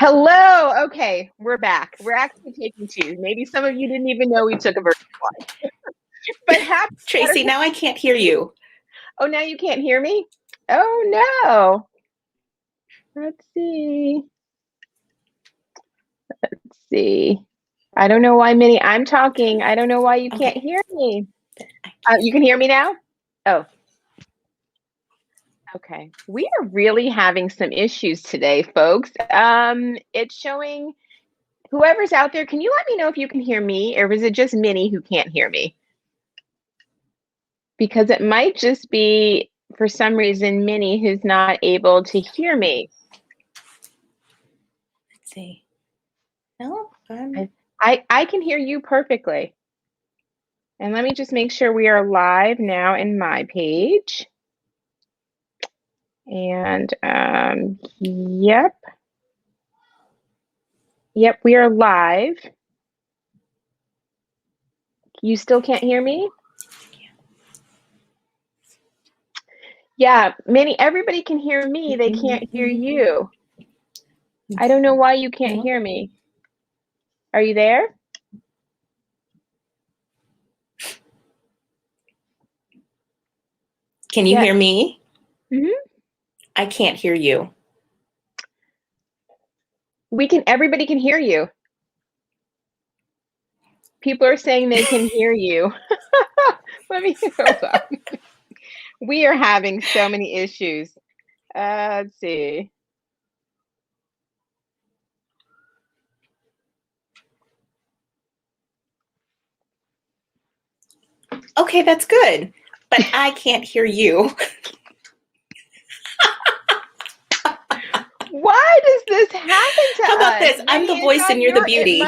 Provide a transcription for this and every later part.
Hello. Okay, we're back. We're actually taking two. Maybe some of you didn't even know we took a version one. But happy Tracy, now I can't hear you. Oh, now you can't hear me? Oh no. Let's see. Let's see. I don't know why, Minnie. I'm talking. I don't know why you can't hear me. You can hear me now? Oh. Okay. We are really having some issues today, folks. It's showing whoever's out there, can you let me know if you can hear me, or is it just Minnie who can't hear me? Because it might just be, for some reason, Minnie who's not able to hear me. Let's see. No, I can hear you perfectly. And let me just make sure we are live now in my page. And yep. Yep, we are live. You still can't hear me? Yeah, Minnie, everybody can hear me. They can't hear you. I don't know why you can't hear me. Are you there? Can you hear me? Mm-hmm. I can't hear you. Everybody can hear you. People are saying they can hear you. Let me hold on. We are having so many issues. Let's see. Okay, that's good. But I can't hear you. Why does this happen to us? How about this? I'm the voice and you're the beauty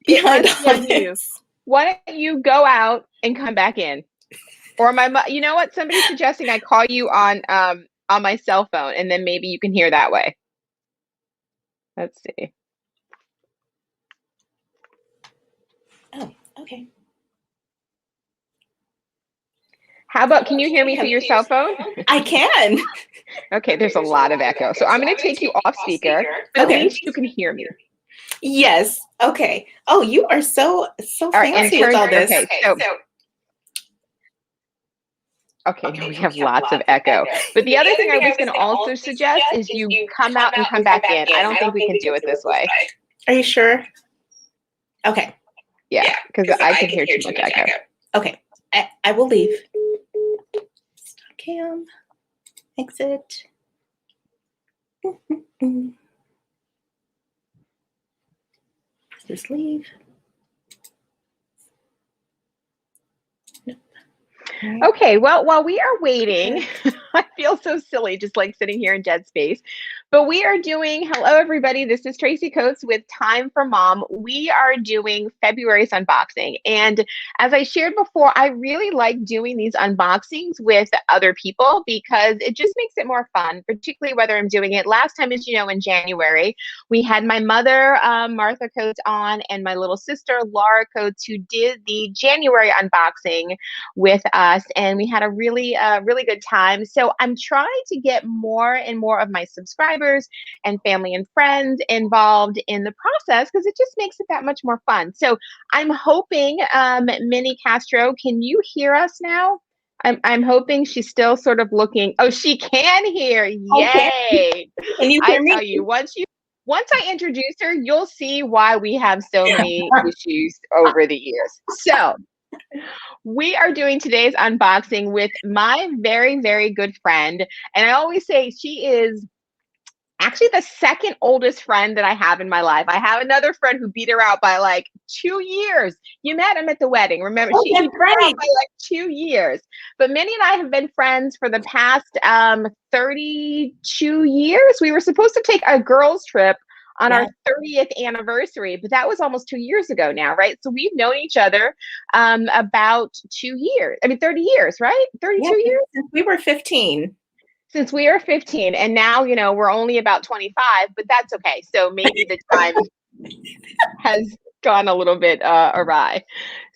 behind all this. Why don't you go out and come back in? Or you know what? Somebody's suggesting I call you on my cell phone, and then maybe you can hear that way. Let's see. Oh, okay. How about, can you hear me through your cell phone? I can. Okay, there's a lot of echo. So I'm going to take you off speaker, but at least you can hear me. Yes. Okay. Oh, you are so fancy with all this. Okay, now we have lots of echo. But the other thing I was going to also suggest is you come out and come back in. I don't think we can do it this way. Are you sure? Okay. Yeah, because I can hear too much echo. Okay. I will leave. Stop cam. Exit. Just leave. Okay, well, while we are waiting, I feel so silly just like sitting here in dead space. But we are doing, hello everybody, this is Tracy Coates with Time for Mom. We are doing February's unboxing. And as I shared before, I really like doing these unboxings with other people because it just makes it more fun, particularly whether I'm doing it. Last time, as you know, in January, we had my mother, Martha Coates, on, and my little sister, Laura Coates, who did the January unboxing with us, and we had a really good time. So I'm trying to get more and more of my subscribers and family and friends involved in the process because it just makes it that much more fun. So I'm hoping, Minnie Castro, can you hear us now? I'm hoping she's still sort of looking. Oh, she can hear. Yay! Okay. Can you hear me? I tell you, once I introduce her, you'll see why we have so many issues over the years. So we are doing today's unboxing with my very, very good friend. And I always say she is actually the second oldest friend that I have in my life. I have another friend who beat her out by like 2 years. You met him at the wedding. Remember, she beat her out by like 2 years. But Minnie and I have been friends for the past 32 years. We were supposed to take a girls' trip on our 30th anniversary, but that was almost 2 years ago now, right? So we've known each other about 2 years. I mean, 30 years, right? 32 years? Since we were 15. Since we are 15, and now, you know, we're only about 25, but that's okay. So maybe the time has gone a little bit awry.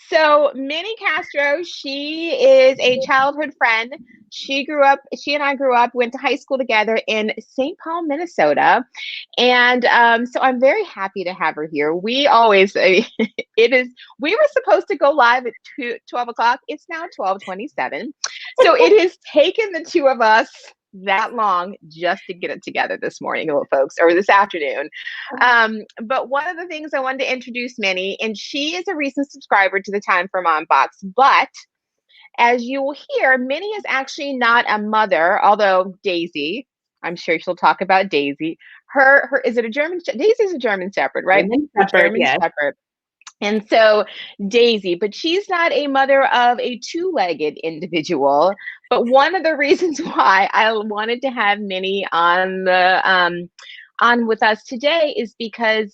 So Minnie Castro, she is a childhood friend. She and I grew up, went to high school together in St. Paul, Minnesota. And so I'm very happy to have her here. We always, we were supposed to go live at 12 o'clock. It's now 12:27. So it has taken the two of us that long just to get it together this morning, little folks, or this afternoon. But one of the things I wanted to introduce Minnie, and she is a recent subscriber to the Time for Mom box, but as you will hear, Minnie is actually not a mother, although Daisy, I'm sure she'll talk about Daisy. Her is it a German? Daisy's a German Shepherd, right? German Shepherd, yes. Shepherd. And so Daisy, but she's not a mother of a two-legged individual. But one of the reasons why I wanted to have Minnie on with us today is because,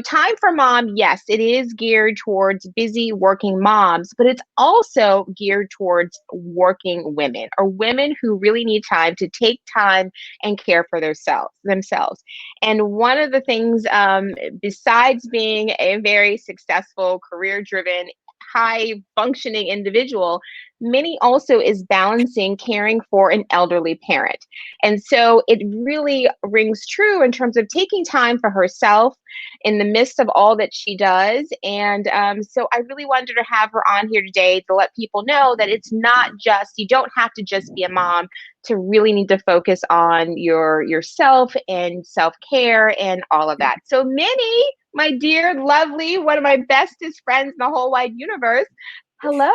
Time for Mom, yes, it is geared towards busy working moms, but it's also geared towards working women, or women who really need time to take time and care for themselves. And one of the things, besides being a very successful, career-driven, high-functioning individual, Minnie also is balancing caring for an elderly parent. And so it really rings true in terms of taking time for herself in the midst of all that she does. And so I really wanted to have her on here today to let people know that it's not just, you don't have to just be a mom to really need to focus on yourself and self-care and all of that. So Minnie, my dear, lovely, one of my bestest friends in the whole wide universe. Hello.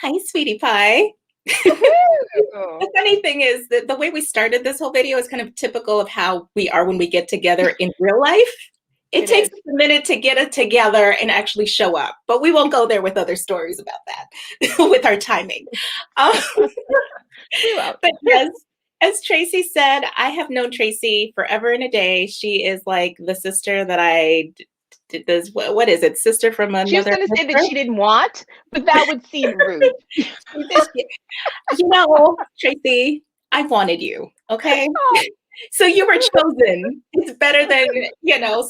Hi, sweetie pie. The funny thing is that the way we started this whole video is kind of typical of how we are when we get together in real life. It takes us a minute to get it together and actually show up, but we won't go there with other stories about that with our timing. But yes, as Tracy said, I have known Tracy forever and a day. She is like the sister that I did this. What is it? Sister from another. She was going to say that she didn't want, but that would seem rude. Tracy, I wanted you. Okay. Oh. So you were chosen. It's better than,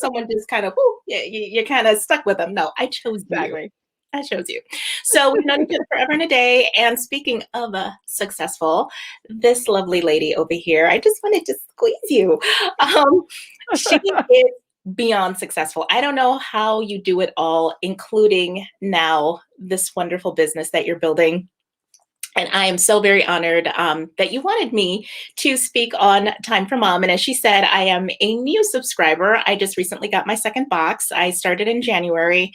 someone just kind of, you're kind of stuck with them. No, I chose you. I chose you. So we've known each other forever and a day. And speaking of successful, this lovely lady over here, I just wanted to squeeze you. She is beyond successful. I don't know how you do it all, including now this wonderful business that you're building. And I am so very honored that you wanted me to speak on Time for Mom. And as she said, I am a new subscriber. I just recently got my second box. I started in January.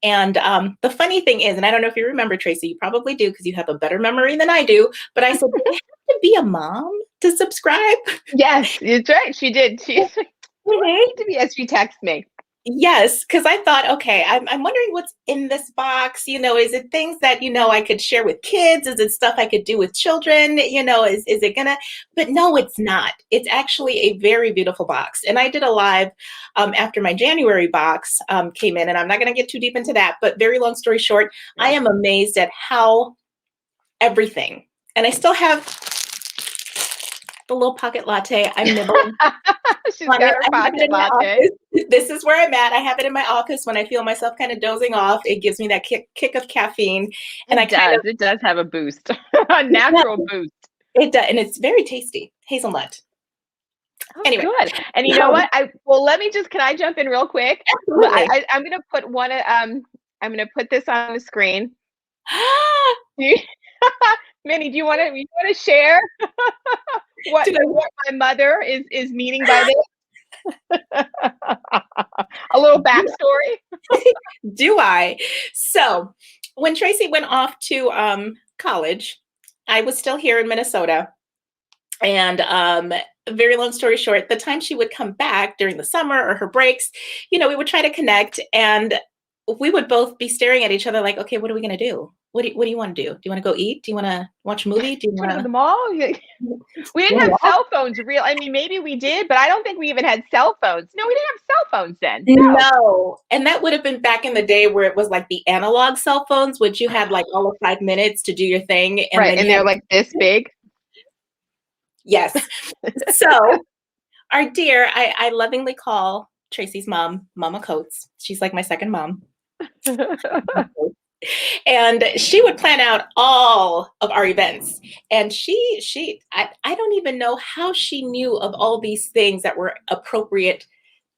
And the funny thing is, and I don't know if you remember, Tracy, you probably do because you have a better memory than I do, but I said, do I have to be a mom to subscribe? Yes, that's right. She did. She's like, to be, as she texted me. Yes, because I thought, okay, I'm wondering what's in this box. Is it things that, I could share with kids? Is it stuff I could do with children? Is it gonna? But no, it's not. It's actually a very beautiful box. And I did a live after my January box came in, and I'm not gonna get too deep into that, but very long story short, I am amazed at how everything, and I still have the little pocket latte. I'm nibbling. She's got her pocket latte. This is where I'm at. I have it in my office when I feel myself kind of dozing off. It gives me that kick of caffeine. And it does have a boost, a natural boost. It does, and it's very tasty. Hazelnut. Oh, anyway, good. And you know what? Can I jump in real quick? Absolutely. I'm gonna put I'm gonna put this on the screen. Minnie, do you want to share what my mother is meaning by this? A little backstory. Do I? So when Tracy went off to college, I was still here in Minnesota. And very long story short, the time she would come back during the summer or her breaks, we would try to connect, and we would both be staring at each other like, okay, what are we going to do? What do you want to do? Do you want to go eat? Do you want to watch a movie? Do you want to go to the mall? We didn't have cell phones. Maybe we did, but I don't think we even had cell phones. No, we didn't have cell phones then. No. And that would have been back in the day where it was like the analog cell phones, which you had like all of 5 minutes to do your thing. And right. And they're like this big. Yes. So our dear, I lovingly call Tracy's mom, Mama Coates. She's like my second mom. And she would plan out all of our events. And I don't even know how she knew of all these things that were appropriate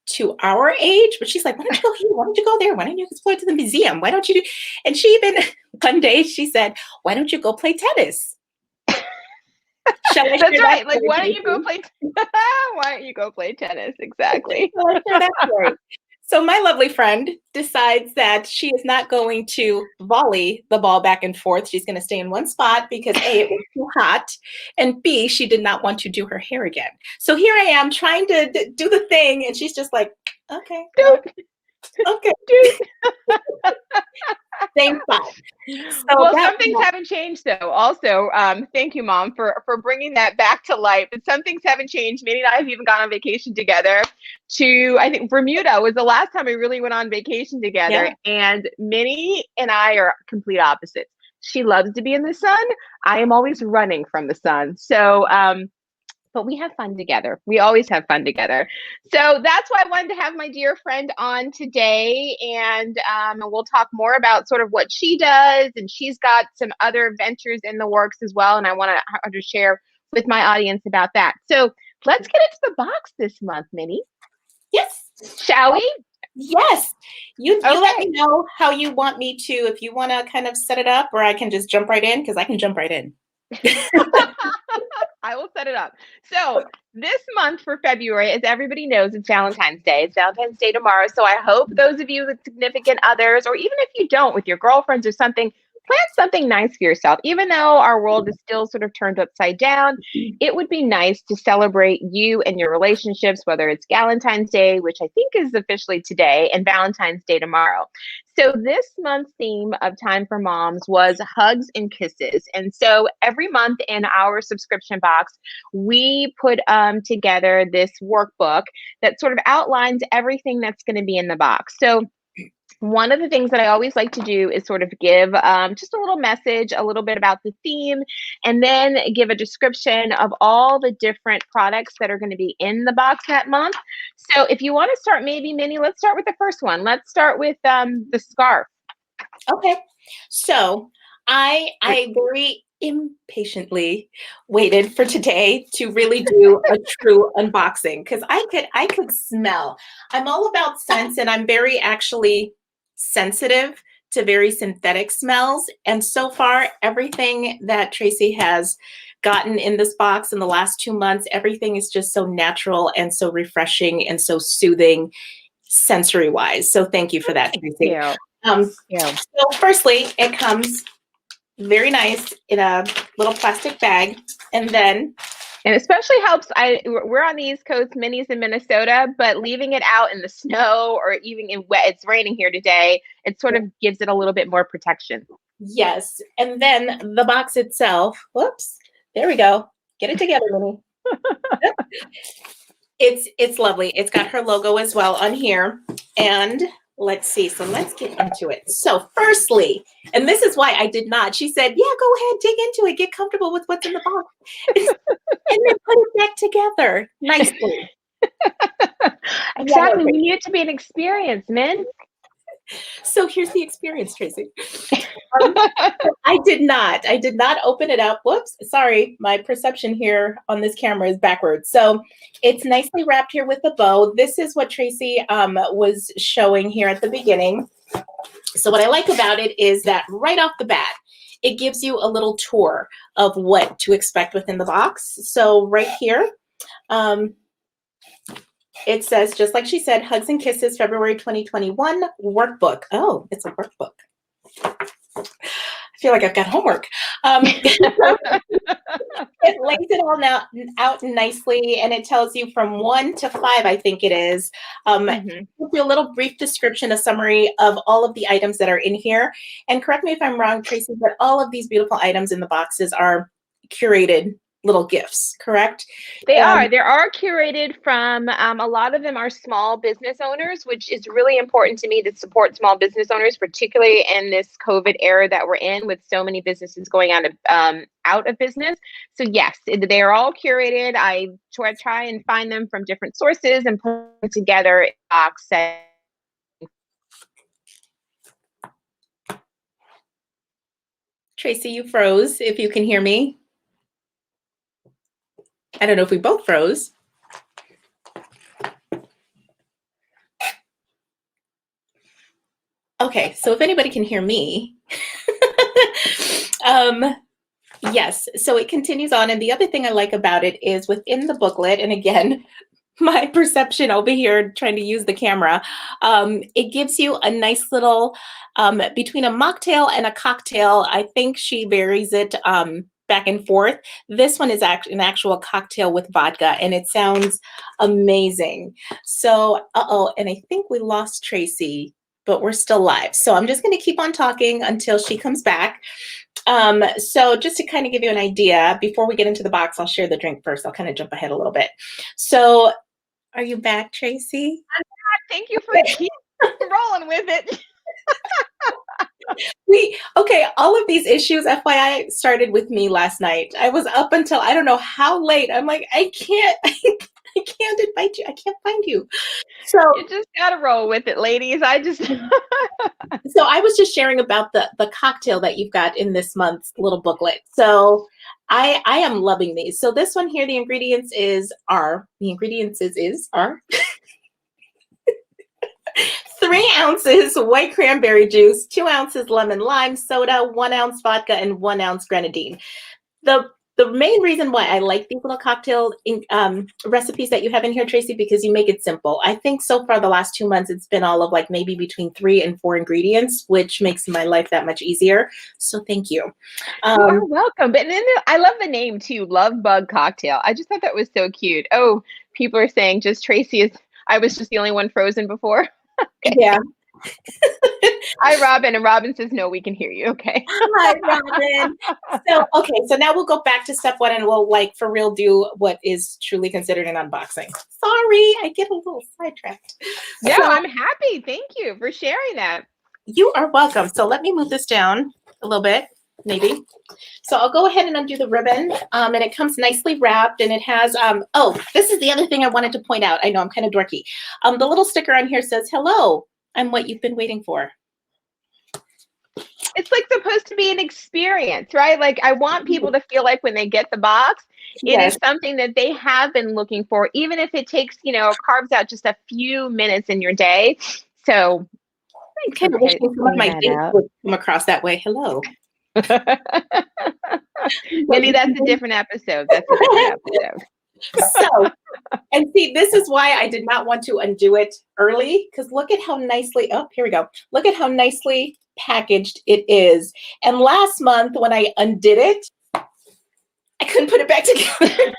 to our age, but she's like, why don't you go here? Why don't you go there? Why don't you explore to the museum? Why don't you do? And she even, one day she said, why don't you go play tennis? That's right. Like, why don't you go play? Why don't you go play tennis? Exactly. Shall I share that story? So my lovely friend decides that she is not going to volley the ball back and forth. She's going to stay in one spot because A, it was too hot, and B, she did not want to do her hair again. So here I am trying to do the thing, and she's just like, okay. Okay. Same spot. So well, some things haven't changed though. Also, thank you, Mom, for bringing that back to life. But some things haven't changed. Minnie and I have even gone on vacation together to, I think Bermuda was the last time we really went on vacation together. Yeah. And Minnie and I are complete opposites. She loves to be in the sun. I am always running from the sun. So, but we have fun together. We always have fun together. So that's why I wanted to have my dear friend on today. And we'll talk more about sort of what she does. And she's got some other ventures in the works as well. And I want her to share with my audience about that. So let's get into the box this month, Minnie. Yes. Shall we? Yes. You let me know how you want me to, if you want to kind of set it up, or I can just jump right in, because I can jump right in. I will set it up. So this month for February, as everybody knows, it's Valentine's Day. It's Valentine's Day tomorrow. So I hope those of you with significant others, or even if you don't, with your girlfriends or something, plan something nice for yourself. Even though our world is still sort of turned upside down, it would be nice to celebrate you and your relationships, whether it's Galentine's Day, which I think is officially today, and Valentine's Day tomorrow. So this month's theme of Time for Moms was hugs and kisses. And so every month in our subscription box, we put together this workbook that sort of outlines everything that's going to be in the box. So one of the things that I always like to do is sort of give just a little message, a little bit about the theme, and then give a description of all the different products that are going to be in the box that month. So if you want to start, maybe, Minnie, let's start with the first one. Let's start with the scarf. Okay. So I very impatiently waited for today to really do a true unboxing, because I could smell. I'm all about scents, and I'm very actually sensitive to very synthetic smells. And so far, everything that Tracy has gotten in this box in the last 2 months, everything is just so natural and so refreshing and so soothing sensory wise. So thank you for that, Tracy. Yeah. So firstly, it comes very nice in a little plastic bag, and then and especially helps, we're on the East Coast, Minnie's in Minnesota, but leaving it out in the snow or even in wet, it's raining here today, it sort of gives it a little bit more protection. Yes. And then the box itself, whoops, there we go. Get it together, Minnie. It's lovely. It's got her logo as well on here. And let's see. So let's get into it. So firstly, and this is why I did not, she said, yeah, go ahead, dig into it. Get comfortable with what's in the box. And then put it back together nicely. Exactly. We need it to be an experience, Min. So here's the experience, Tracy. I did not open it up. Whoops. Sorry. My perception here on this camera is backwards. So it's nicely wrapped here with a bow. This is what Tracy was showing here at the beginning. So what I like about it is that right off the bat, it gives you a little tour of what to expect within the box. So right here, it says, just like she said, Hugs and Kisses, February 2021 workbook. Oh, it's a workbook. I feel like I've got homework. It lays it all out nicely, and it tells you from 1 to 5, I think it is. Gives you a little brief description, a summary of all of the items that are in here. And correct me if I'm wrong, Tracy, but all of these beautiful items in the boxes are curated little gifts, correct? They And are. They are curated from a lot of them are small business owners, which is really important to me to support small business owners, particularly in this COVID era that we're in, with so many businesses going out of business. So yes, they are all curated. I try and find them from different sources and put together a box set. Tracy, you froze. If you can hear me. I don't know if we both froze. Okay, so if anybody can hear me. Yes, so it continues on. And the other thing I like about it is within the booklet, and again, my perception over here trying to use the camera, it gives you a nice little, between a mocktail and a cocktail. I think she varies it back and forth. This one is an actual cocktail with vodka, and it sounds amazing. So, and I think we lost Tracy, but we're still live. So I'm just going to keep on talking until she comes back. So just to kind of give you an idea, before we get into the box, I'll share the drink first. I'll kind of jump ahead a little bit. So are you back, Tracy? I'm back. Thank you for keep rolling with it. Okay, all of these issues, FYI, started with me last night. I was up until I don't know how late. I'm like, I can't invite you. I can't find you. So you just gotta roll with it, ladies. So I was just sharing about the cocktail that you've got in this month's little booklet. So I am loving these. So this one here, the ingredients are 3 ounces white cranberry juice, 2 ounces lemon lime soda, 1 ounce vodka, and 1 ounce grenadine. The main reason why I like these little cocktail recipes that you have in here, Tracy, because you make it simple. I think so far the last 2 months, it's been all of like maybe between 3 and 4 ingredients, which makes my life that much easier. So thank you. You're welcome. But then I love the name too, Love Bug Cocktail. I just thought that was so cute. Oh, people are saying just Tracy is, I was just the only one frozen before. Okay. Yeah. Hi, Robin. And Robin says, no, we can hear you. Okay. Hi, Robin. So now we'll go back to step 1 and we'll for real do what is truly considered an unboxing. Sorry, I get a little sidetracked. No, I'm happy. Thank you for sharing that. You are welcome. So let me move this down a little bit, maybe. So I'll go ahead and undo the ribbon, and it comes nicely wrapped, and it has, this is the other thing I wanted to point out. I know I'm kind of dorky. The little sticker on here says, hello, I'm what you've been waiting for. It's like supposed to be an experience, right? Like I want people to feel like when they get the box, it is something that they have been looking for, even if it takes, carves out just a few minutes in your day. So I kind of wish some of my dates would come across that way. Hello. Maybe that's a different episode. So, and see, this is why I did not want to undo it early, because look at how nicely, here we go. Look at how nicely packaged it is. And last month when I undid it, I couldn't put it back together.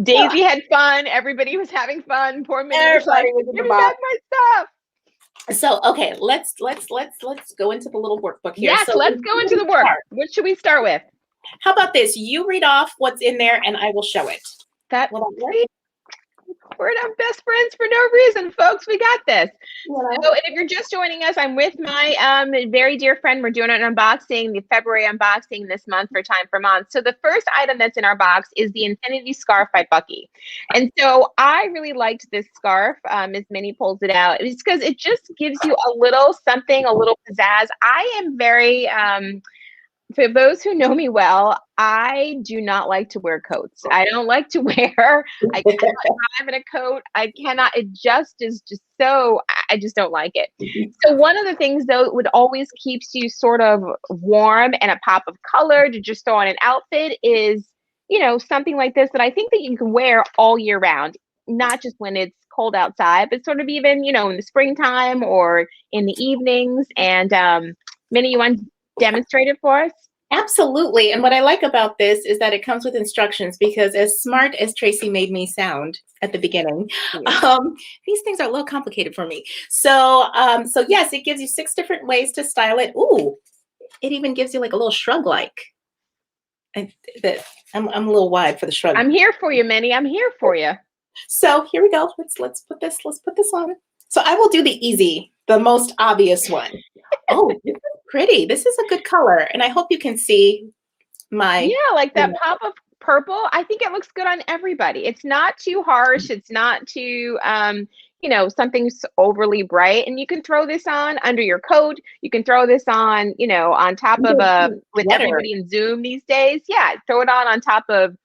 Daisy had fun. Everybody was having fun. Poor Minnie was like, give me back my stuff. So, okay, let's go into the little workbook here. Yes, let's go into the work. What should we start with? How about this? You read off what's in there and I will show it. We're not best friends for no reason, folks. We got this. So, and if you're just joining us, I'm with my very dear friend. We're doing an unboxing, the February unboxing this month for Time for Mom. So the first item that's in our box is the Infinity Scarf by Bucky. And so I really liked this scarf as Minnie pulls it out. It's because it just gives you a little something, a little pizzazz. I am very... for those who know me well, I do not like to wear coats. I don't like to wear, I cannot drive in a coat. I cannot, it just is just so, I just don't like it. So one of the things though, would always keeps you sort of warm and a pop of color to just throw on an outfit is, something like this that I think that you can wear all year round, not just when it's cold outside, but sort of even, in the springtime or in the evenings. And Minnie, you want to demonstrate it for us? Absolutely. And what I like about this is that it comes with instructions, because as smart as Tracy made me sound at the beginning, these things are a little complicated for me. So yes, it gives you 6 different ways to style it. Ooh, it even gives you like a little shrug like. I, that I'm a little wide for the shrug. I'm here for you, Minnie. I'm here for you. So here we go. Let's put this on. So I will do the easy, the most obvious one. Oh, this is pretty. This is a good color, and I hope you can see my. Yeah, like that pop of purple. I think it looks good on everybody. It's not too harsh. It's not too something's overly bright. And you can throw this on under your coat. You can throw this on, on top of with everybody in Zoom these days. Yeah, throw it on top of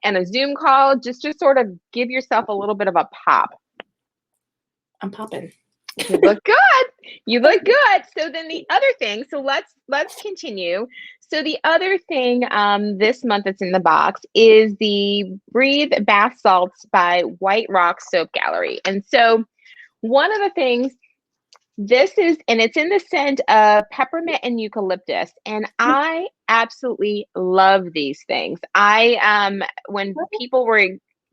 and a Zoom call, just to sort of give yourself a little bit of a pop. I'm popping. You look good. You look good. So then the other thing, so let's continue. So the other thing this month that's in the box is the Breathe Bath Salts by White Rock Soap Gallery. And so one of the things, it's in the scent of peppermint and eucalyptus. And I absolutely love these things. When people were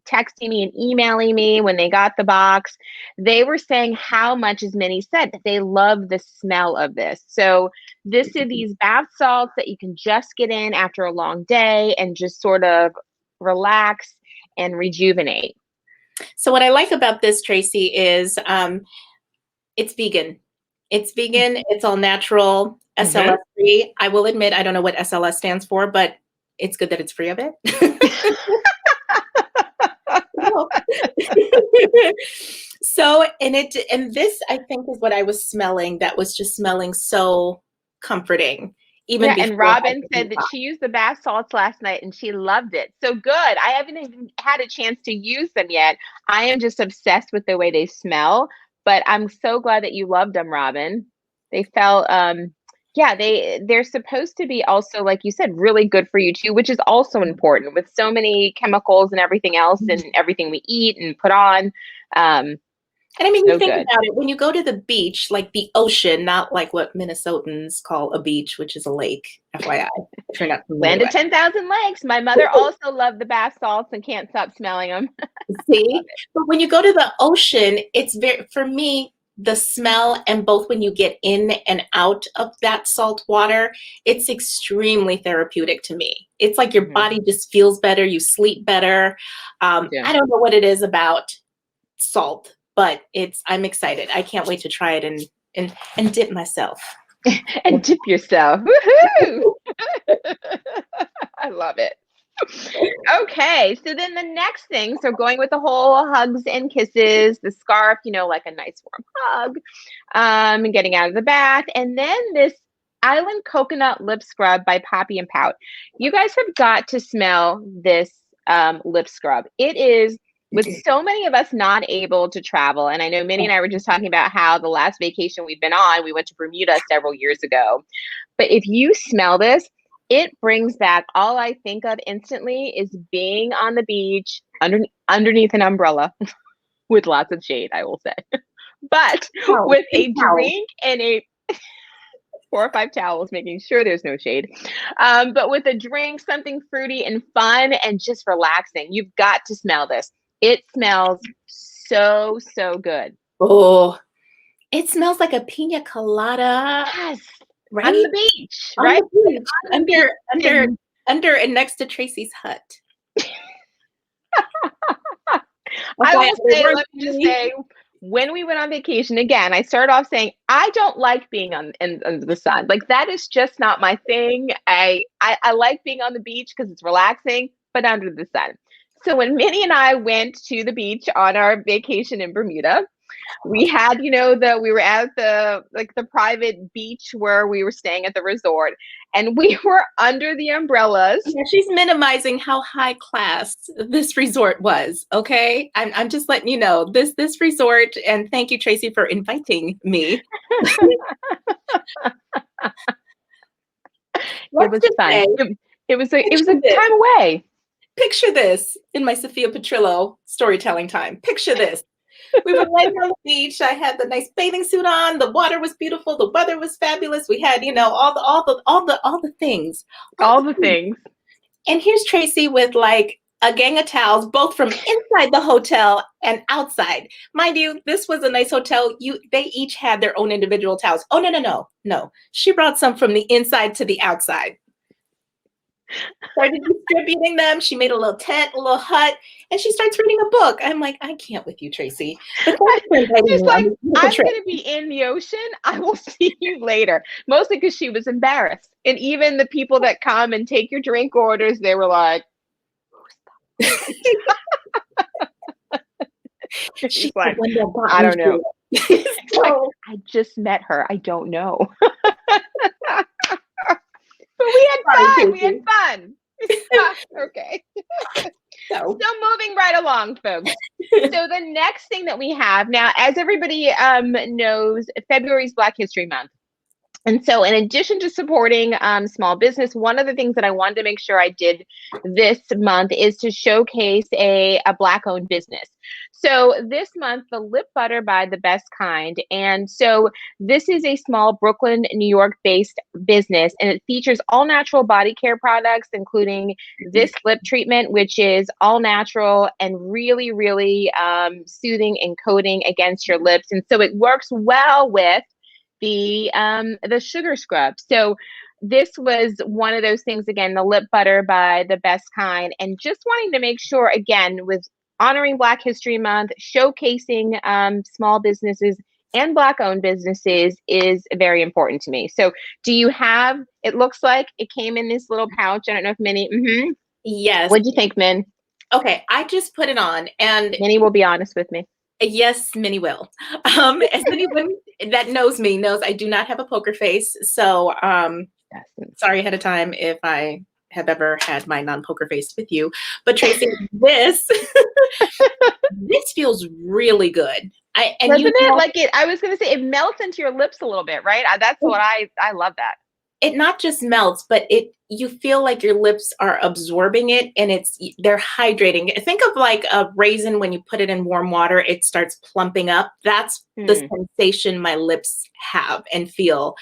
texting me and emailing me when they got the box, they were saying how much, as Minnie said, that they love the smell of this. So this is these bath salts that you can just get in after a long day and just sort of relax and rejuvenate. So what I like about this, Tracy, is it's vegan. It's vegan. It's all natural, SLS free. I will admit, I don't know what SLS stands for, but it's good that it's free of it. So, and this, I think, is what I was smelling. That was just smelling so comforting. And Robin said that she used the bath salts last night and she loved it. So good. I haven't even had a chance to use them yet. I am just obsessed with the way they smell, but I'm so glad that you loved them, Robin. They felt, they're supposed to be also, like you said, really good for you too, which is also important with so many chemicals and everything else and everything we eat and put on. And I mean, you think about it, when you go to the beach, like the ocean, not like what Minnesotans call a beach, which is a lake, FYI. Land of 10,000 lakes. My mother also loved the bath salts and can't stop smelling them. See? But when you go to the ocean, it's for me, the smell, and both when you get in and out of that salt water, it's extremely therapeutic to me. It's like your body just feels better. You sleep better. I don't know what it is about salt, but I'm excited. I can't wait to try it and dip myself. And dip yourself. Woohoo! I love it. Okay, so then the next thing, so going with the whole hugs and kisses, the scarf, like a nice warm hug, and getting out of the bath, and then this Island Coconut Lip Scrub by Poppy and Pout. You guys have got to smell this lip scrub. It is, with so many of us not able to travel, and I know Minnie and I were just talking about how the last vacation we've been on, we went to Bermuda several years ago. But if you smell this, it brings back, all I think of instantly is being on the beach underneath an umbrella with lots of shade, I will say. But with a drink and 4 or 5 towels, making sure there's no shade. But with a drink, something fruity and fun and just relaxing. You've got to smell this. It smells so, so good. Oh, it smells like a pina colada. Yes. Right? On the beach, right? Under and next to Tracy's hut. I will say, let me just say, when we went on vacation, again, I started off saying, I don't like being under the sun. Like, that is just not my thing. I like being on the beach because it's relaxing, but under the sun. So when Minnie and I went to the beach on our vacation in Bermuda, we had, we were at the private beach where we were staying at the resort, and we were under the umbrellas. Yeah, she's minimizing how high class this resort was. Okay. I'm just letting you know this resort, and thank you, Tracy, for inviting me. It was fun. It was a time away. Picture this in my Sophia Petrillo storytelling time. Picture this. We were laying on the beach. I had the nice bathing suit on. The water was beautiful. The weather was fabulous. We had, all the things. All the things. And here's Tracy with like a gang of towels, both from inside the hotel and outside. Mind you, this was a nice hotel. They each had their own individual towels. Oh, no. She brought some from the inside to the outside. Started distributing them. She made a little tent, a little hut, and she starts reading a book. I'm like, I can't with you, Tracy. But thank you for inviting She's me on like, this beautiful I'm trip. going to be in the ocean. I will see you later. Mostly because she was embarrassed. And even the people that come and take your drink orders, they were like, she's like, I don't know. So, I just met her. I don't know. But we had fun. We had fun. Okay. So moving right along, folks. So the next thing that we have now, as everybody knows, February is Black History Month. And so in addition to supporting small business, one of the things that I wanted to make sure I did this month is to showcase a Black-owned business. So this month, the Lip Butter by The Best Kind. And so this is a small Brooklyn, New York-based business, and it features all natural body care products, including this lip treatment, which is all natural and really, really soothing and coating against your lips. And so it works well with the sugar scrub. So this was one of those things, again, the Lip Butter by The Best Kind, and just wanting to make sure, again, with honoring Black History Month, showcasing small businesses and Black-owned businesses is very important to me. So do you have, it looks like it came in this little pouch. I don't know if Minnie, yes. What'd you think, Min? Okay, I just put it on, and Minnie will be honest with me. Yes, Minnie will. As anyone that knows me knows I do not have a poker face. So sorry ahead of time if I have ever had my non-poker face with you. But Tracy, this feels really good. Doesn't it? Like it, I was going to say it melts into your lips a little bit, right? That's what I love that. It not just melts, but you feel like your lips are absorbing it, and they're hydrating. Think of like a raisin when you put it in warm water, it starts plumping up. That's the sensation my lips have and feel.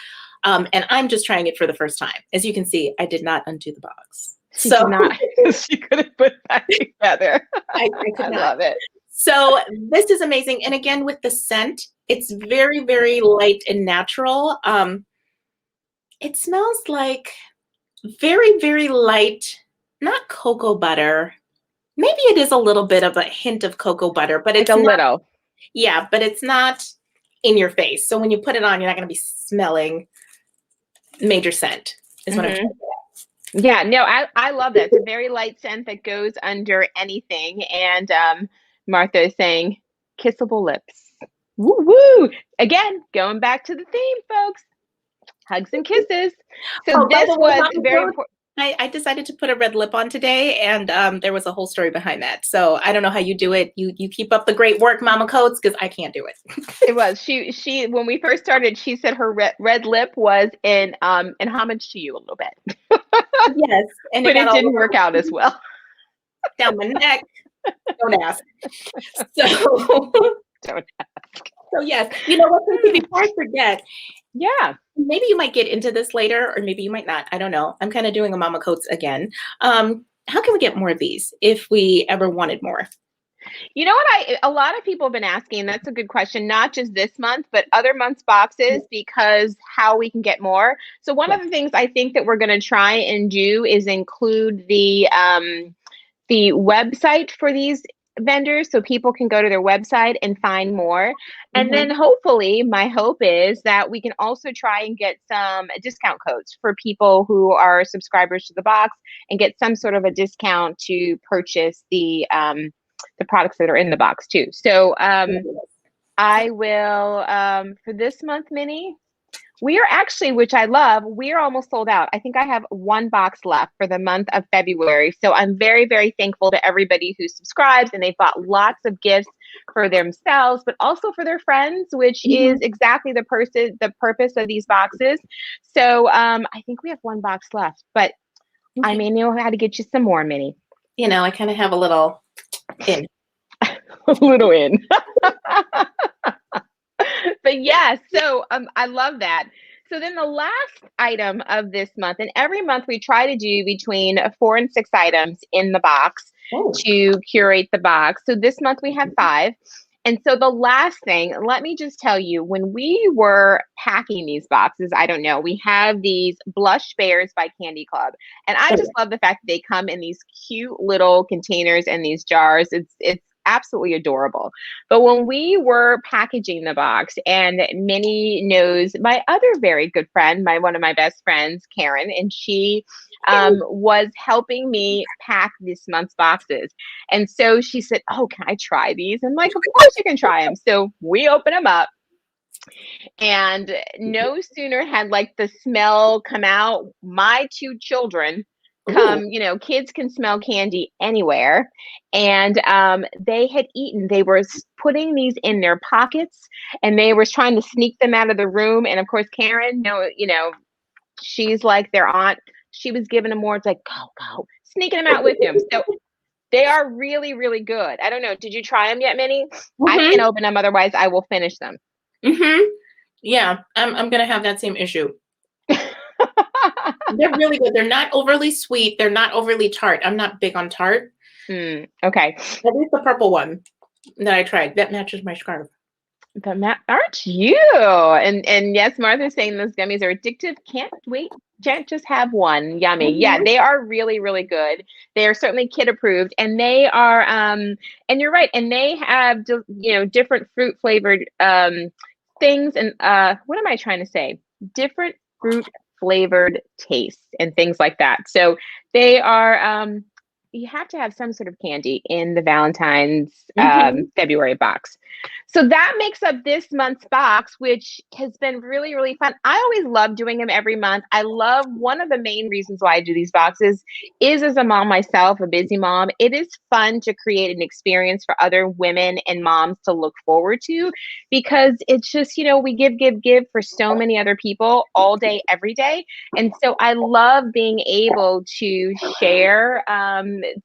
And I'm just trying it for the first time. As you can see, I did not undo the box. She did not. She couldn't put that together. I love it. So this is amazing. And again, with the scent, it's very, very light and natural. It smells like very, very light, not cocoa butter. Maybe it is a little bit of a hint of cocoa butter, but it's a little. Yeah, but it's not in your face. So when you put it on, you're not going to be smelling major scent, is what I'm trying to say. Yeah, no, I love that. It's a very light scent that goes under anything. And Martha is saying, kissable lips. Woo woo! Again, going back to the theme, folks. Hugs and kisses. So this was very important. I decided to put a red lip on today, and there was a whole story behind that. So I don't know how you do it. You keep up the great work, Mama Coates, because I can't do it. It was she when we first started, she said her red lip was in homage to you a little bit. Yes, and but it didn't work out as well. Down my neck. Don't ask. So don't ask. So yes, you know what? Before I forget. Yeah. Maybe you might get into this later, or maybe you might not. I don't know. I'm kind of doing a Mama Coates again. How can we get more of these if we ever wanted more? You know what? A lot of people have been asking. That's a good question. Not just this month, but other months' boxes, because how we can get more. So one of the things I think that we're going to try and do is include the website for these vendors, so people can go to their website and find more. And then hopefully, my hope is that we can also try and get some discount codes for people who are subscribers to the box and get some sort of a discount to purchase the products that are in the box too. So I will for this month, Minnie, we are actually, which I love, we are almost sold out. I think I have one box left for the month of February. So I'm very, very thankful to everybody who subscribes, and they bought lots of gifts for themselves, but also for their friends, which is exactly the purpose of these boxes. So I think we have one box left, but I may know how to get you some more, Minnie. You know, I kind of have a little in. A little in. But yeah, so I love that. So then the last item of this month, and every month we try to do between 4 and 6 items in the box to curate the box. So this month we have 5. And so the last thing, let me just tell you, when we were packing these boxes, I don't know, we have these Blush Bears by Candy Club. And I just love the fact that they come in these cute little containers and these jars. It's absolutely adorable. But when we were packaging the box, and Minnie knows my other very good friend, one of my best friends, Karen, and she was helping me pack this month's boxes. And so she said, "Oh, can I try these?" I'm like, "Of course you can try them." So we open them up, and no sooner had like the smell come out, my two children come, kids can smell candy anywhere. And they had eaten, they were putting these in their pockets, and they were trying to sneak them out of the room. And of course, Karen, she's like their aunt. She was giving them more. It's like, go, sneaking them out with them. So they are really, really good. I don't know. Did you try them yet, Minnie? I can't open them. Otherwise, I will finish them. Yeah, I'm going to have that same issue. They're really good. They're not overly sweet. They're not overly tart. I'm not big on tart. Okay. At least the purple one that I tried. That matches my scarf. Aren't you? And yes, Martha's saying those gummies are addictive. Can't wait. Can't just have one. Yummy. Yeah, they are really, really good. They are certainly kid approved, and they are and you're right, and they have different fruit flavored things, and what am I trying to say? Different fruit flavored tastes and things like that. So they are you have to have some sort of candy in the Valentine's February box. So that makes up this month's box, which has been really, really fun. I always love doing them every month. I love, one of the main reasons why I do these boxes is, as a mom myself, a busy mom, it is fun to create an experience for other women and moms to look forward to, because it's just, we give for so many other people all day, every day. And so I love being able to share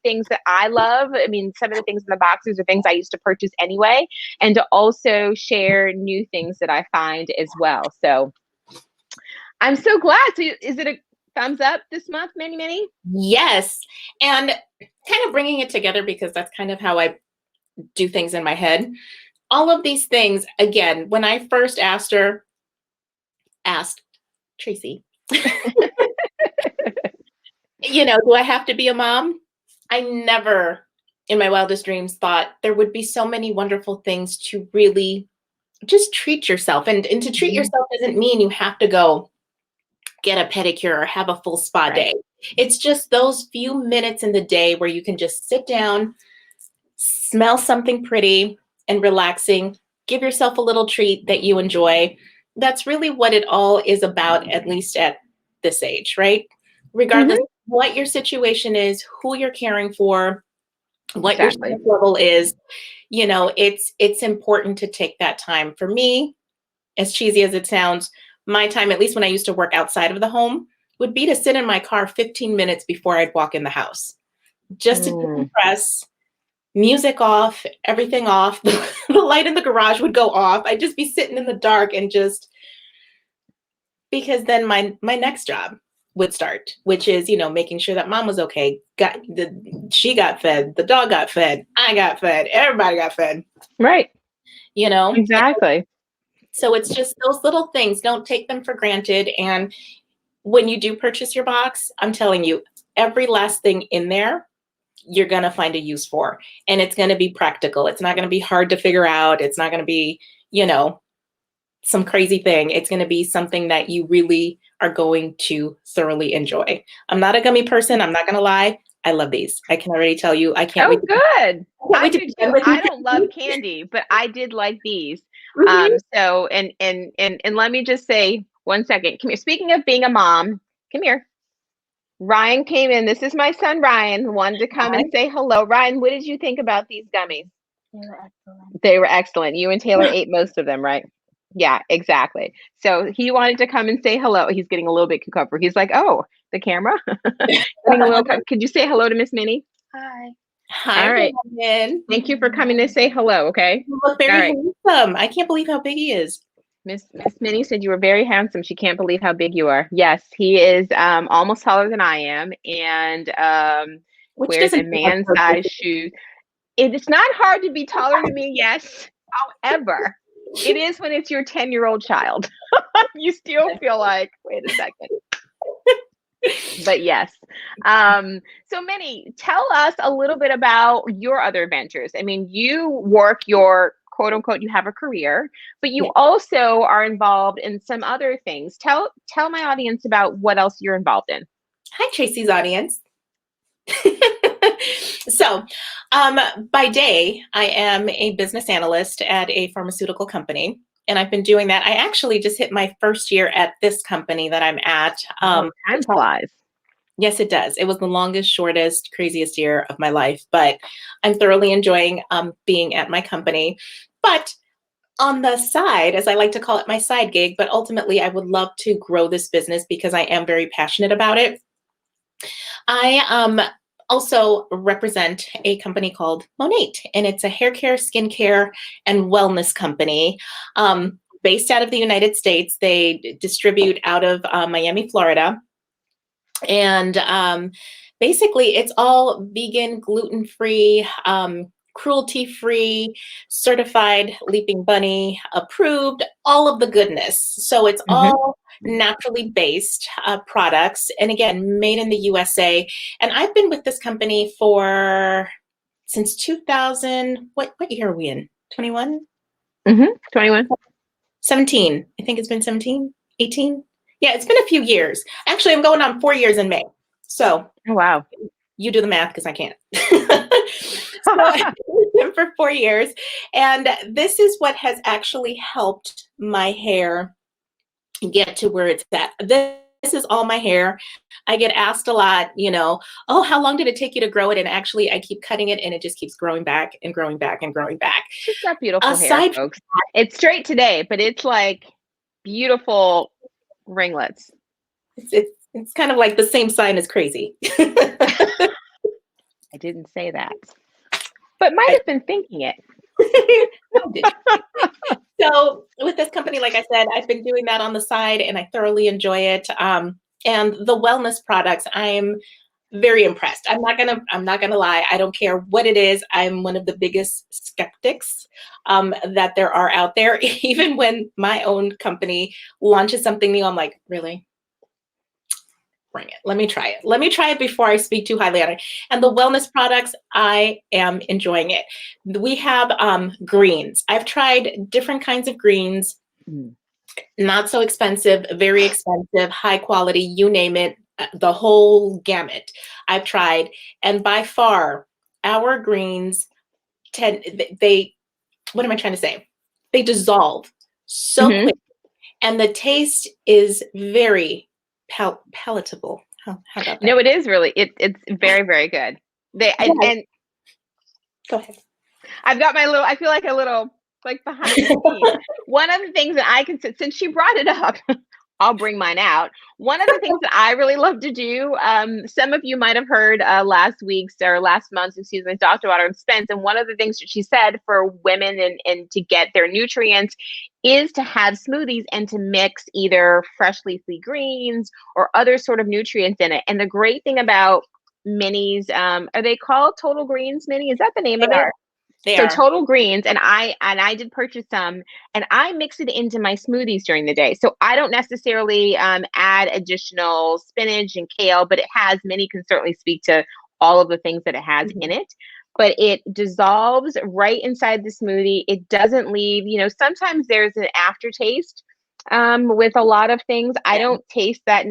things that I love. I mean, some of the things in the boxes are things I used to purchase anyway, and to also share new things that I find as well. So I'm so glad. So is it a thumbs up this month, Minnie? Yes. And kind of bringing it together, because that's kind of how I do things in my head. All of these things, again, when I first asked Tracy, do I have to be a mom? I never in my wildest dreams thought there would be so many wonderful things to really just treat yourself. And to treat yourself doesn't mean you have to go get a pedicure or have a full spa day. It's just those few minutes in the day where you can just sit down, smell something pretty and relaxing, give yourself a little treat that you enjoy. That's really what it all is about, at least at this age, right? Regardless of what your situation is, who you're caring for, what your stress level is, it's important to take that time. For me, as cheesy as it sounds, my time, at least when I used to work outside of the home, would be to sit in my car 15 minutes before I'd walk in the house, just to decompress, music off, everything off. The light in the garage would go off. I'd just be sitting in the dark, and just because then my next job would start, which is, making sure that mom was okay. She got fed, the dog got fed, I got fed, everybody got fed. Right. Exactly. So it's just those little things. Don't take them for granted. And when you do purchase your box, I'm telling you, every last thing in there, you're going to find a use for, and it's going to be practical. It's not going to be hard to figure out. It's not going to be, some crazy thing. It's going to be something that you really are going to thoroughly enjoy. I'm not a gummy person. I'm not going to lie. I love these. I can already tell you. I can't. Oh, good. I do too. I don't love candy, but I did like these. So, and let me just say 1 second. Come here. Speaking of being a mom, come here. Ryan came in. This is my son, Ryan, wanted to come and say hello. Ryan, what did you think about these gummies? They were excellent. You and Taylor ate most of them, right? Yeah, exactly. So he wanted to come and say hello. He's getting a little bit cucumber. He's like, "Oh, the camera." Getting a little. Could you say hello to Miss Minnie? Hi. Hi. All right. Thank you for coming to say hello. Okay. You look very handsome. I can't believe how big he is. Miss Minnie said you were very handsome. She can't believe how big you are. Yes, he is almost taller than I am, and wears a man-sized shoe. It's not hard to be taller than me. Yes, However, it is when it's your 10-year-old child. You still feel like, wait a second. But yes. So Minnie, tell us a little bit about your other ventures. I mean, you work your quote unquote, you have a career, but you also are involved in some other things. Tell my audience about what else you're involved in. Hi, Tracy's audience. So, by day, I am a business analyst at a pharmaceutical company, and I've been doing that. I actually just hit my first year at this company that I'm at. Time flies. Yes, it does. It was the longest, shortest, craziest year of my life, but I'm thoroughly enjoying being at my company. But on the side, as I like to call it, my side gig, but ultimately I would love to grow this business because I am very passionate about it. I also represent a company called Monat, and it's a hair care, skincare, and wellness company based out of the United States. They distribute out of Miami, Florida. And basically, it's all vegan, gluten-free, cruelty-free, certified Leaping Bunny approved, all of the goodness. So it's all naturally based products. And again, made in the USA. And I've been with this company since 2000. What year are we in? 21? 21. 17. I think it's been 17, 18. Yeah, it's been a few years. Actually, I'm going on 4 years in May. So, wow. You do the math because I can't. So I've been for 4 years. And this is what has actually helped my hair get to where it's at. This is all my hair. I get asked a lot, oh, how long did it take you to grow it? And actually, I keep cutting it and it just keeps growing back and growing back and growing back. It's got beautiful hair, folks. It's straight today, but it's like beautiful ringlets. It's kind of like the same sign as crazy. I didn't say that, but might have been thinking it. So with this company, like I said, I've been doing that on the side and I thoroughly enjoy it. And the wellness products, I'm very impressed. I'm not gonna lie. I don't care what it is. I'm one of the biggest skeptics that there are out there. Even when my own company launches something new, I'm like, really? Bring it. Let me try it. Let me try it before I speak too highly on it. And the wellness products, I am enjoying it. We have greens. I've tried different kinds of greens, not so expensive, very expensive, high quality, you name it, the whole gamut I've tried. And by far, our greens what am I trying to say? They dissolve so quick. And the taste is very palatable. How about that? No, it is really. It's very, very good. And go ahead. I've got my little. I feel like a little like behind the scenes. One of the things that I can, since she brought it up, I'll bring mine out. One of the things that I really love to do. Some of you might have heard last month's, Dr. Autumn Spence, and one of the things that she said for women and to get their nutrients is to have smoothies and to mix either fresh leafy greens or other sort of nutrients in it. And the great thing about minis, are they called Total Greens, Minnie? Is that the name of it? They are. Total Greens, and I did purchase some, and I mix it into my smoothies during the day. So I don't necessarily add additional spinach and kale, but Minnie can certainly speak to all of the things that it has in it. But it dissolves right inside the smoothie. It doesn't leave, sometimes there's an aftertaste with a lot of things. I don't taste that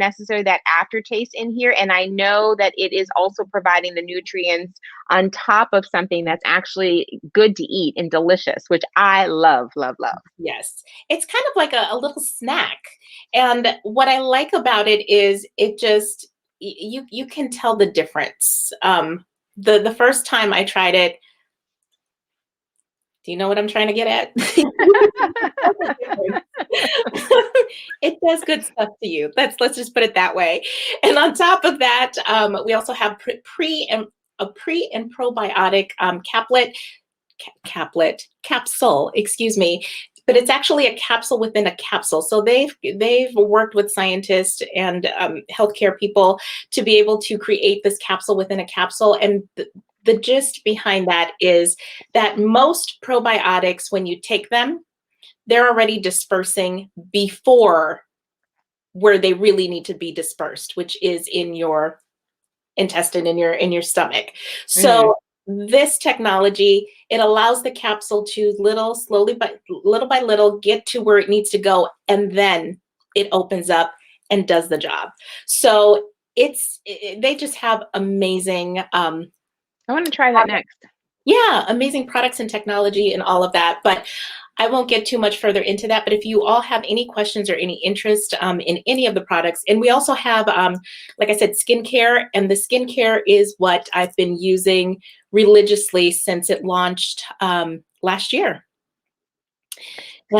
aftertaste in here. And I know that it is also providing the nutrients on top of something that's actually good to eat and delicious, which I love, love, love. Yes. It's kind of like a little snack. And what I like about it is it just, you can tell the difference. The first time I tried it, do you know what I'm trying to get at? It does good stuff to you. Let's just put it that way. And on top of that, we also have pre and probiotic capsule, excuse me. But it's actually a capsule within a capsule. So they've worked with scientists and healthcare people to be able to create this capsule within a capsule. And the gist behind that is that most probiotics, when you take them, they're already dispersing before where they really need to be dispersed, which is in your intestine, in your stomach. So this technology, it allows the capsule to slowly but little by little get to where it needs to go, and then it opens up and does the job. So they just have amazing I want to try that next. yeah, amazing products and technology and all of that. But I won't get too much further into that. But if you all have any questions or any interest in any of the products, and we also have, like I said, skincare, and the skincare is what I've been using religiously since it launched last year.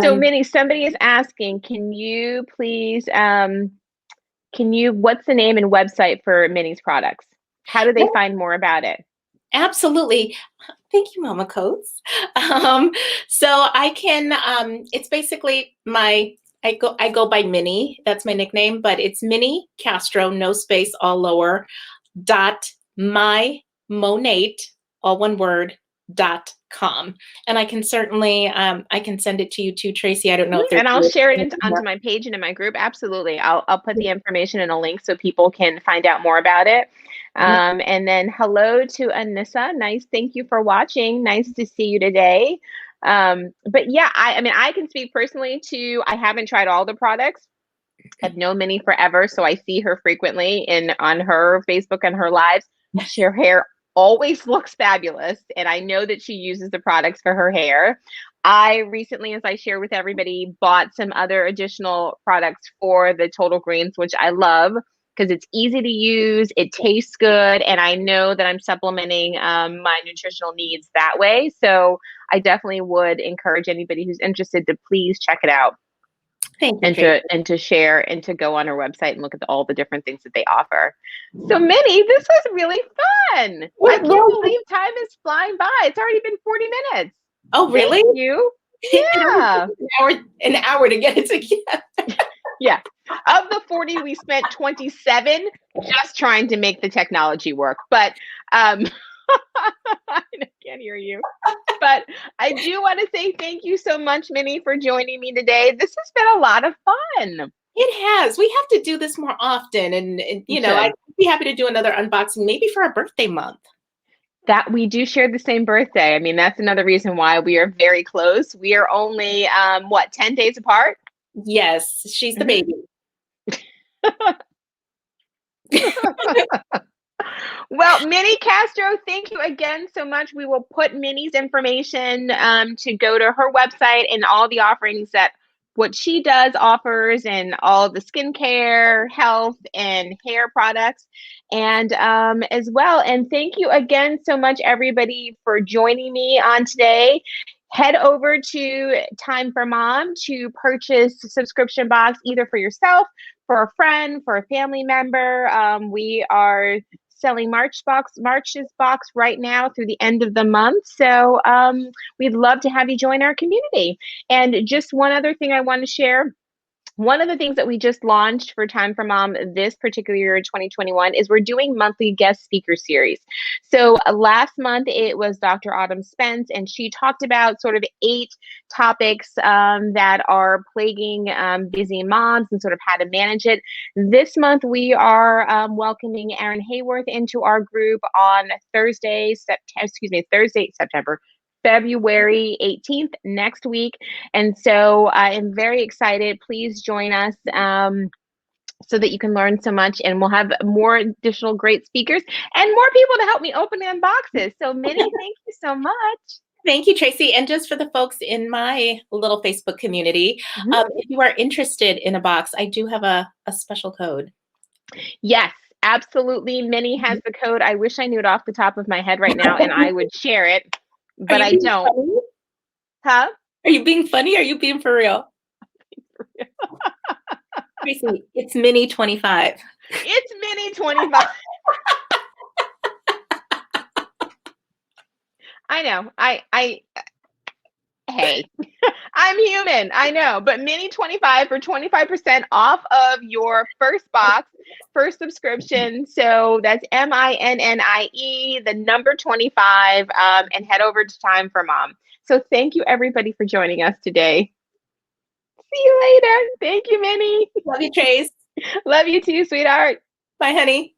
So Minnie, somebody is asking, can you please, what's the name and website for Minnie's products? How do they find more about it? Absolutely. Thank you, Mama Coats. So I can, it's basically I go by Minnie. That's my nickname, but it's Minnie Castro, no space, all lower, .mymonate, all one word, .com. And I can certainly, I can send it to you too, Tracy. I don't know if there's. And I'll share it onto my page and in my group. Absolutely. I'll put the information in a link so people can find out more about it. And then hello to Anissa. Nice. Thank you for watching. Nice to see you today. But yeah, I mean, I can speak personally to, I haven't tried all the products. I've known Minnie forever, so I see her frequently on her Facebook and her lives. Her hair always looks fabulous, and I know that she uses the products for her hair. I recently, as I share with everybody, bought some other additional products for the Total Greens, which I love because it's easy to use, it tastes good, and I know that I'm supplementing my nutritional needs that way. So I definitely would encourage anybody who's interested to please check it out. Thank you, and to share and to go on our website and look at all the different things that they offer. So Minnie, this was really fun. I can't believe time is flying by. It's already been 40 minutes. Oh, really? Thank you. Yeah. An hour to get it together. Yeah. Of the 40, we spent 27 just trying to make the technology work. But I can't hear you. But I do want to say thank you so much, Minnie, for joining me today. This has been a lot of fun. It has. We have to do this more often. And you know, I'd be happy to do another unboxing, maybe for our birthday month. That we do share the same birthday. I mean, that's another reason why we are very close. We are only, 10 days apart? Yes, she's the baby. Well, Minnie Castro, thank you again so much. We will put Minnie's information to go to her website and all the offerings that what she does offers, and all the skincare, health, and hair products, and as well. And thank you again so much, everybody, for joining me on today. Head over to Time for Mom to purchase a subscription box, either for yourself, for a friend, for a family member. We are selling March's box right now through the end of the month. So we'd love to have you join our community. And just one other thing I want to share. One of the things that we just launched for Time for Mom this particular year in 2021 is we're doing monthly guest speaker series. So last month it was Dr. Autumn Spence, and she talked about sort of 8 topics that are plaguing busy moms and sort of how to manage it. This month we are welcoming Erin Hayworth into our group on Thursday, February 18th, next week. And so I am very excited. Please join us so that you can learn so much, and we'll have more additional great speakers and more people to help me open the unboxes. So Minnie, thank you so much. Thank you, Tracy. And just for the folks in my little Facebook community, if you are interested in a box, I do have a special code. Yes, absolutely. Minnie has the code. I wish I knew it off the top of my head right now, and I would share it. But I don't. Funny? Huh? Are you being funny? Or are you being for real? Tracy, it's Minnie 25. It's Minnie 25. Hey, I'm human. I know, but mini 25 for 25% off of your first box, first subscription. So that's MINNIE, the number 25, and head over to Time for Mom. So thank you everybody for joining us today. See you later. Thank you, Minnie. Love you, Trace. Love you too, sweetheart. Bye, honey.